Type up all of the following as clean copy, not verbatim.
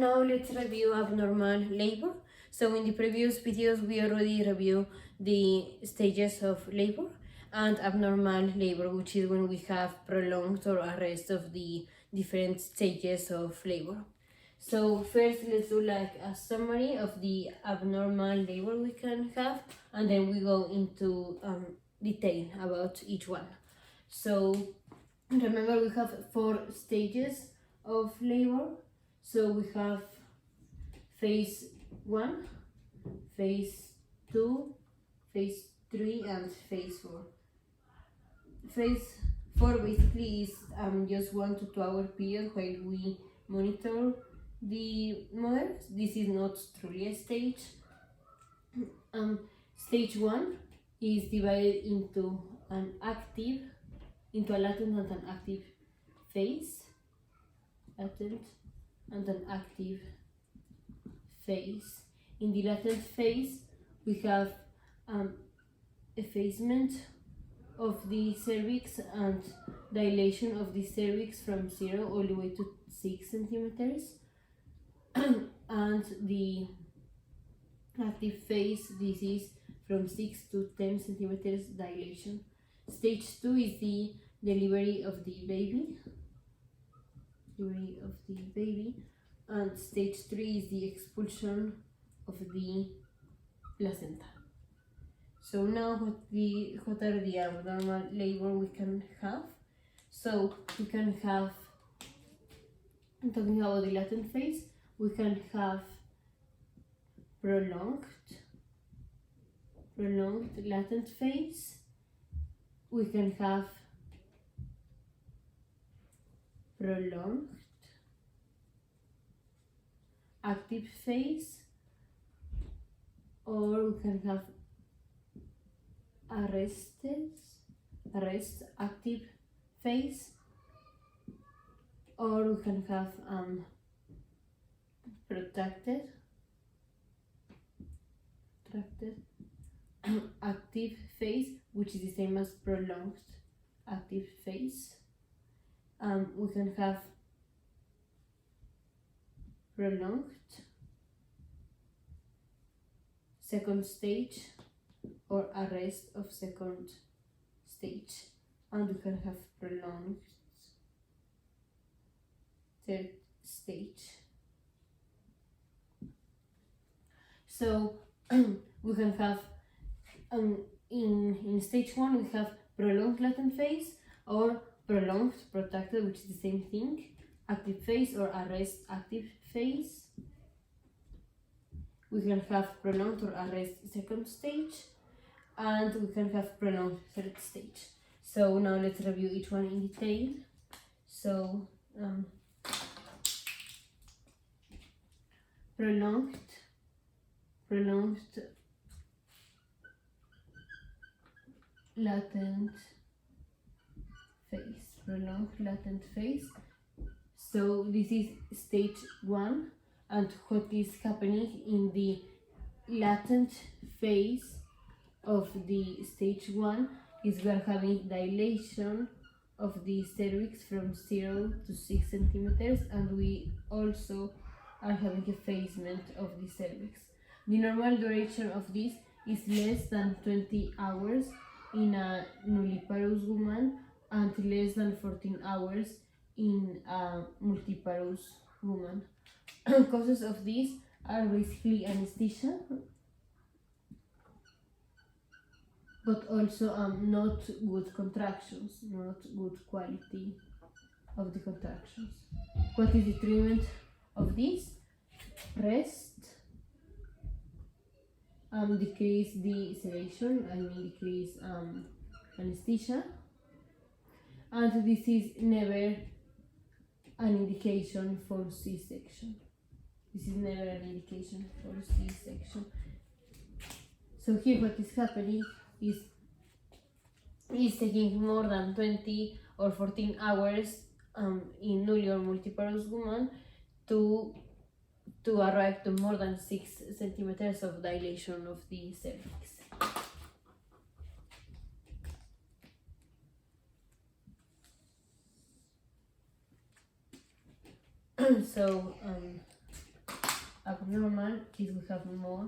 Now let's review abnormal labor. So in the previous videos we already reviewed the stages of labor and abnormal labor, which is when we have prolonged or arrest of the different stages of labor. So first let's do like a summary of the abnormal labor we can have, and then we go into detail about each one. So remember, we have 4 stages of labor. So we have phase 1, phase 2, phase 3, and phase 4. Phase 4 basically is just 1 to 2 hour period while we monitor the mother. This is not truly a stage. Stage 1 is divided into a latent and an active phase. Latent and an active phase. In the latent phase, we have effacement of the cervix and dilation of the cervix from 0 all the way to 6 centimeters. And the active phase, this is from 6 to 10 centimeters dilation. Stage 2 is the delivery of the baby. And stage 3 is the expulsion of the placenta. So now what are the abnormal labor we can have? So we can have, talking about the latent phase, we can have prolonged latent phase. We can have prolonged active phase, or we can have arrest active phase, or we can have protracted active phase, which is the same as prolonged active phase. We can have prolonged second stage or arrest of second stage, and we can have prolonged third stage. So we can have in stage 1 we have prolonged latent phase or prolonged protracted, which is the same thing, active phase or arrest active phase. We can have prolonged or arrest second stage, and we can have prolonged third stage. So now let's review each one in detail. So prolonged latent phase. So this is stage 1, and what is happening in the latent phase of the stage 1 is we are having dilation of the cervix from 0 to 6 centimeters, and we also are having effacement of the cervix. The normal duration of this is less than 20 hours in a nulliparous woman and less than 14 hours in a multiparous woman. Causes of this are basically anesthesia, but also not good contractions, not good quality of the contractions. What is the treatment of this? Rest, decrease the sedation, decrease anesthesia, and this is never an indication for C-section. So here what is happening is taking more than 20 or 14 hours in nulli or multiparous woman to arrive to more than 6 centimeters of dilation of the cervix. So abnormal is we have more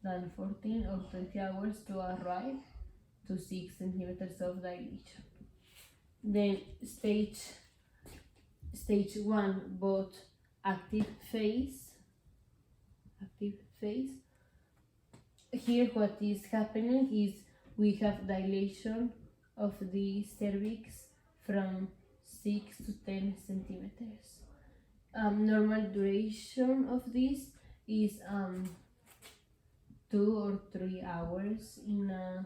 than 14 or 20 hours to arrive to 6 centimeters of dilation. Then stage 1, both active phase. Here what is happening is we have dilation of the cervix from 6 to 10 centimeters. Normal duration of this is 2 or 3 hours in a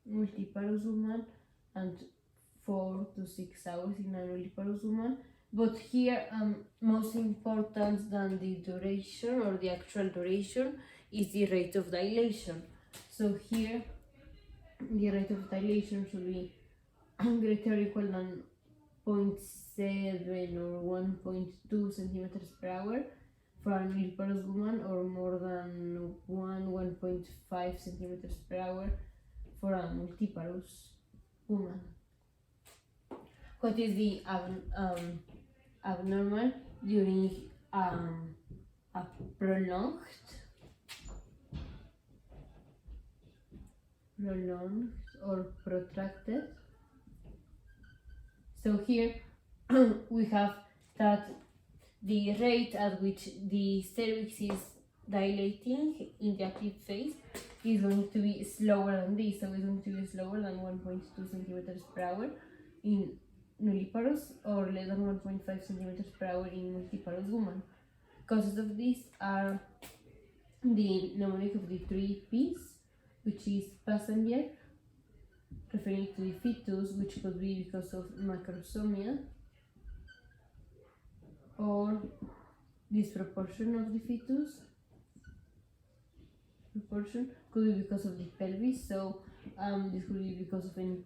multiparous woman and 4 to 6 hours in a nulliparous woman. But here, most important than the duration or the actual duration is the rate of dilation. So here, the rate of dilation should be greater or equal than 0.7 or 1.2 centimeters per hour for a nulliparous woman, or more than 1.5 centimeters per hour for a multiparous woman. What is the abnormal during a prolonged or protracted? So here we have that the rate at which the cervix is dilating in the active phase is going to be slower than this, so it's going to be slower than 1.2 centimeters per hour in nulliparous, or less than 1.5 centimeters per hour in multiparous woman. Causes of this are the mnemonic of the 3 P's, which is passenger, referring to the fetus, which could be because of macrosomia, or disproportion of the fetus. Proportion could be because of the pelvis, so this could be because of any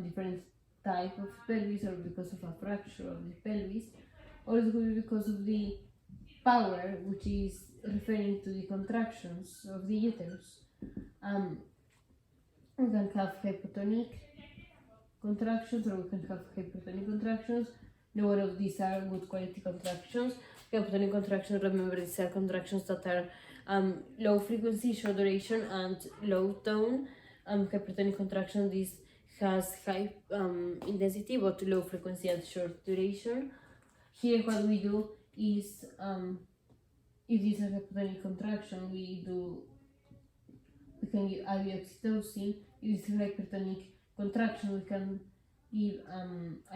different type of pelvis, or because of a fracture of the pelvis, or it could be because of the power, which is referring to the contractions of the uterus. We can have hypotonic contractions, or we can have hypertonic contractions. None of these are good quality contractions. Hypotonic contractions, remember, these are contractions that are low frequency, short duration, and low tone. Hypertonic contraction, this has high intensity but low frequency and short duration. Here what we do is, if this is a hypotonic contraction, we can give IV oxytocin. If this is a hypertonic contraction, we can give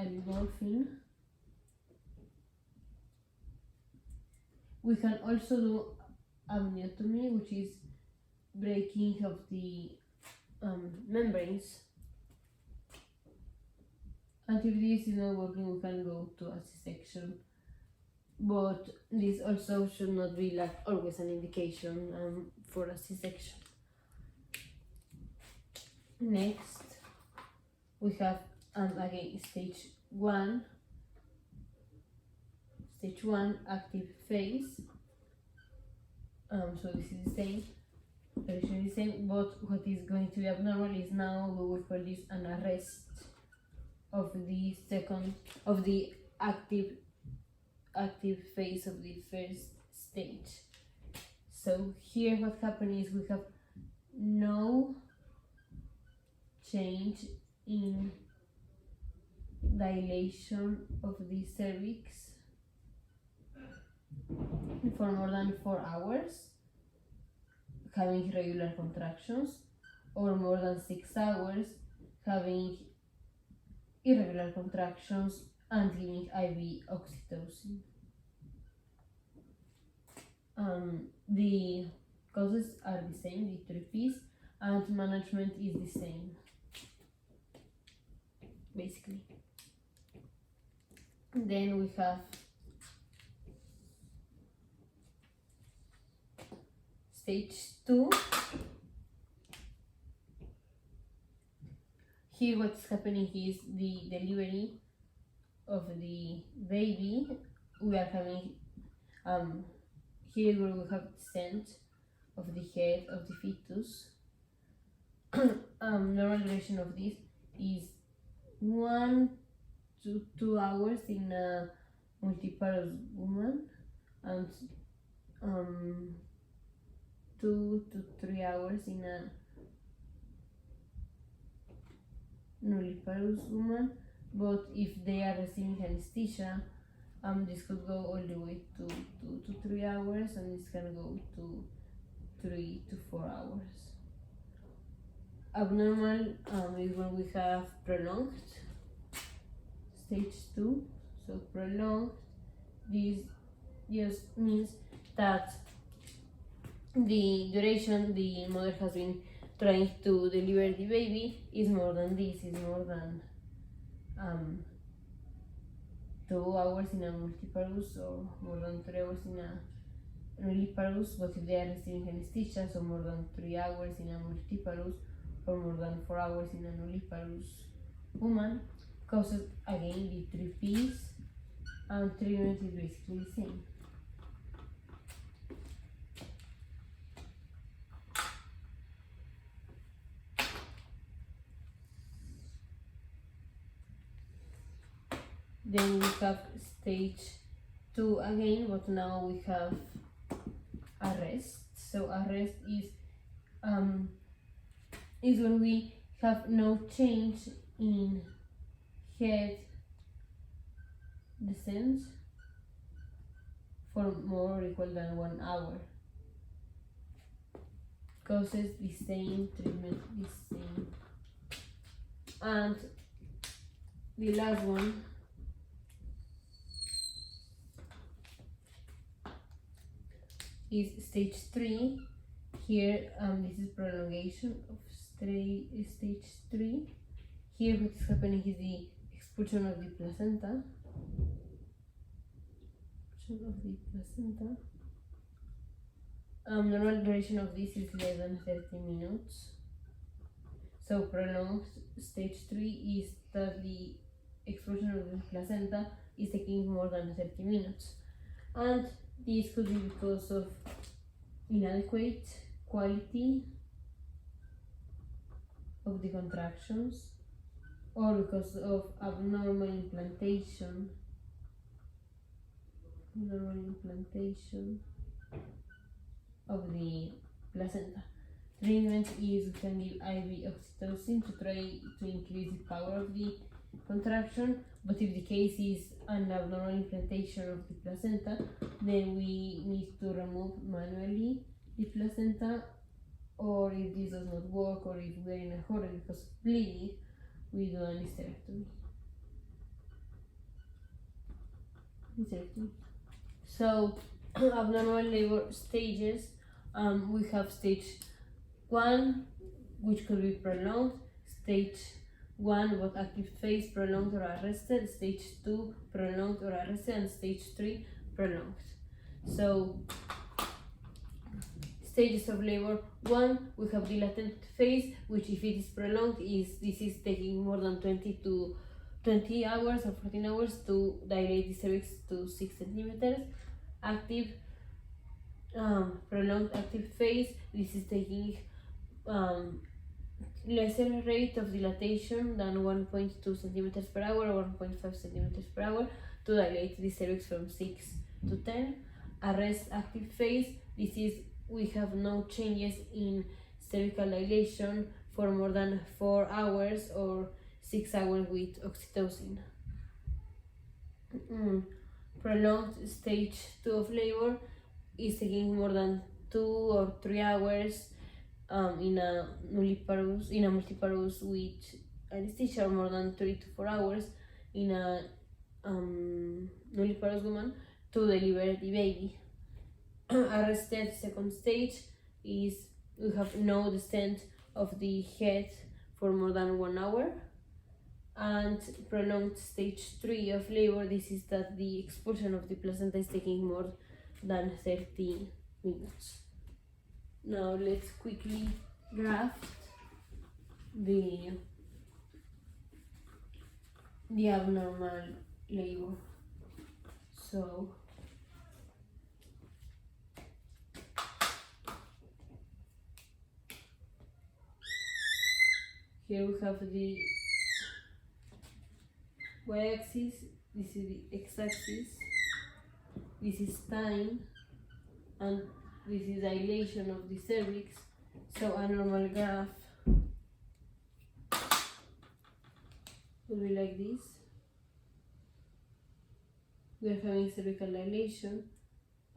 IV morphine. We can also do amniotomy, which is breaking of the membranes. And if this is not working, we can go to a C-section. But this also should not be like always an indication for a C-section. Next, we have again stage 1 active phase. So this is the same, duration is the same, but what is going to be abnormal is now we will call this an arrest of the active phase of the first stage. So here what happened is we have no change in dilation of the cervix for more than 4 hours, having irregular contractions, or more than 6 hours, having irregular contractions and giving IV oxytocin. The causes are the same, the 3 P's, and management is the same, basically. Then we have stage 2. Here what's happening is the delivery of the baby. We are having here we will have descent of the head of the fetus. Normal duration of this is 1 to 2 hours in a multiparous woman, and 2 to 3 hours in a nulliparous woman, but if they are receiving anesthesia, this could go all the way to 2 to 3 hours, and this can go to 3 to 4 hours. Abnormal is when we have prolonged, stage 2. So prolonged, this just means that the duration the mother has been trying to deliver the baby is more than this, is more than 2 hours in a multiparous or more than 3 hours in a nulliparous, but if they are receiving anesthesia, so more than 3 hours in a multiparous or more than 4 hours in a nulliparous woman, causes again the 3 P's, and treatment is basically the same. Then we have stage 2 again, but now we have arrest. So arrest is when we have no change in head descent for more or equal than 1 hour. Causes the same treatment, the same. And the last one is stage 3. Here, this is prolongation of stage 3. Here, what is happening is the expulsion of the placenta. Normal duration of this is less than 30 minutes. So prolonged stage 3 is that the expulsion of the placenta is taking more than 30 minutes. And this could be because of inadequate quality of the contractions, or because of abnormal implantation of the placenta. Treatment is we can give IV oxytocin to try to increase the power of the contraction, but if the case is an abnormal implantation of the placenta, then we need to remove manually the placenta, or if this does not work, or if we're in a hurry because of bleeding, we do an hysterectomy. So abnormal labor stages, we have stage 1, which could be prolonged, stage 1 but active phase, prolonged or arrested, stage 2 prolonged or arrested, and stage 3 prolonged. So stages of labor: 1, we have the latent phase, which if it is prolonged this is taking more than 20 hours or 14 hours to dilate the cervix to 6 centimeters. Active prolonged active phase, this is taking lesser rate of dilatation than 1.2 centimeters per hour or 1.5 centimeters per hour to dilate the cervix from 6 to 10. Arrest active phase, this is we have no changes in cervical dilation for more than 4 hours or 6 hours with oxytocin. Prolonged stage 2 of labor is taking more than 2 or 3 hours in a multiparous with anesthesia, or more than 3 to 4 hours in a nulliparous woman to deliver the baby. Arrested second stage is we have no descent of the head for more than 1 hour. And prolonged stage 3 of labor, this is that the expulsion of the placenta is taking more than 30 minutes. Now let's quickly graft the abnormal labor. So here we have the y-axis, this is the x-axis, this is time, and this is dilation of the cervix. So a normal graph will be like this. We are having cervical dilation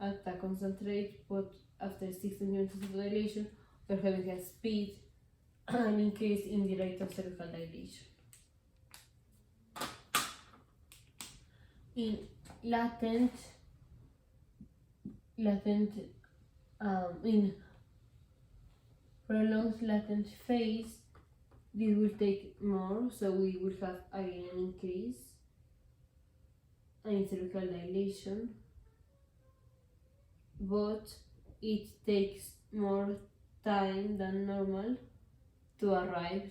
at a constant rate, but after 6 centimeters of dilation, we are having a speed an increase in the rate of cervical dilation. In latent in prolonged latent phase, this will take more, so we will have again an increase in cervical dilation, but it takes more time than normal to arrive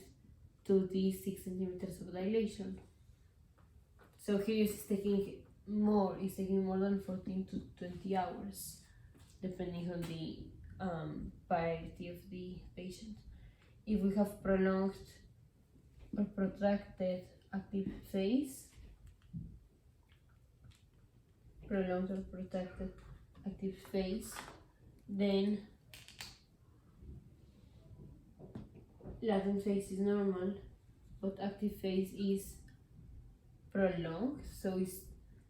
to the 6 centimeters of dilation. So here it's taking more than 14 to 20 hours, depending on the priority of the patient. If we have prolonged or protracted active phase, then latent phase is normal, but active phase is prolonged, so it's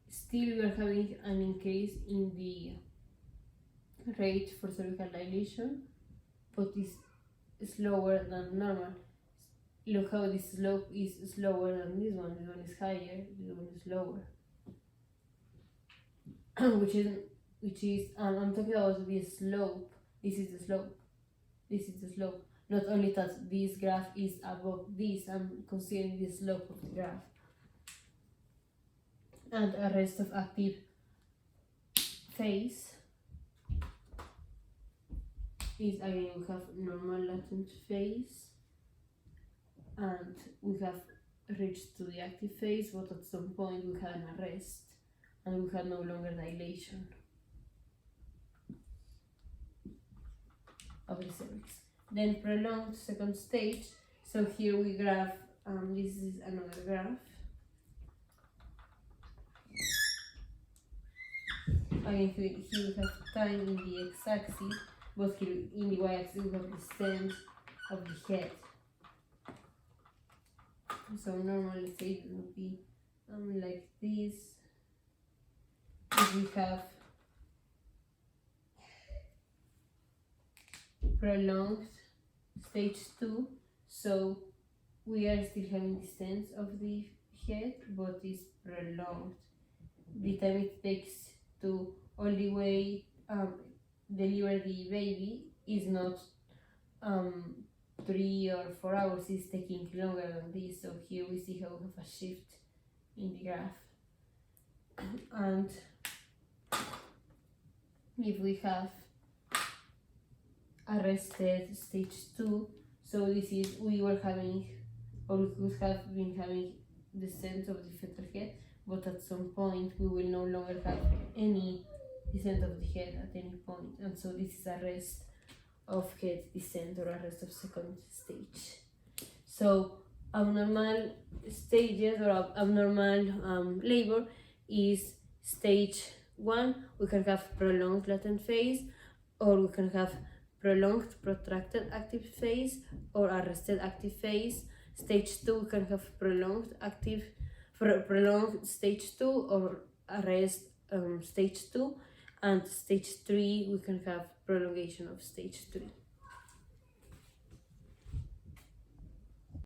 still we are having an increase in the rate for cervical dilation, but it's slower than normal. Look how this slope is slower than this one. This one is higher, this one is lower. which is I'm talking about the slope. This is the slope. Not only that this graph is above this, I'm considering the slope of the graph. And arrest of active phase is, again, we have normal latent phase, and we have reached to the active phase, but at some point we had an arrest and we had no longer dilation of the cervix. Then prolonged second stage. So here we graph, this is another graph. Again, here we have time in the x-axis, but here in the y-axis we have the descent of the head. So normally it would be like this. If we have prolonged stage 2, so we are still having descent of the head, but it's prolonged. The time it takes to all the way deliver the baby is not 3 or 4 hours, it's taking longer than this. So here we see how we have a shift in the graph. And if we have arrested stage 2, so this is, we were having, or we could have been having descent of the fetal head, but at some point we will no longer have any descent of the head at any point, and so this is arrest of head descent or arrest of second stage. So abnormal stages or abnormal labor is stage 1. We can have prolonged latent phase, or we can have prolonged protracted active phase or arrested active phase. Stage 2 we can have prolonged stage 2 or arrest stage 2, and stage 3 we can have prolongation of stage 3.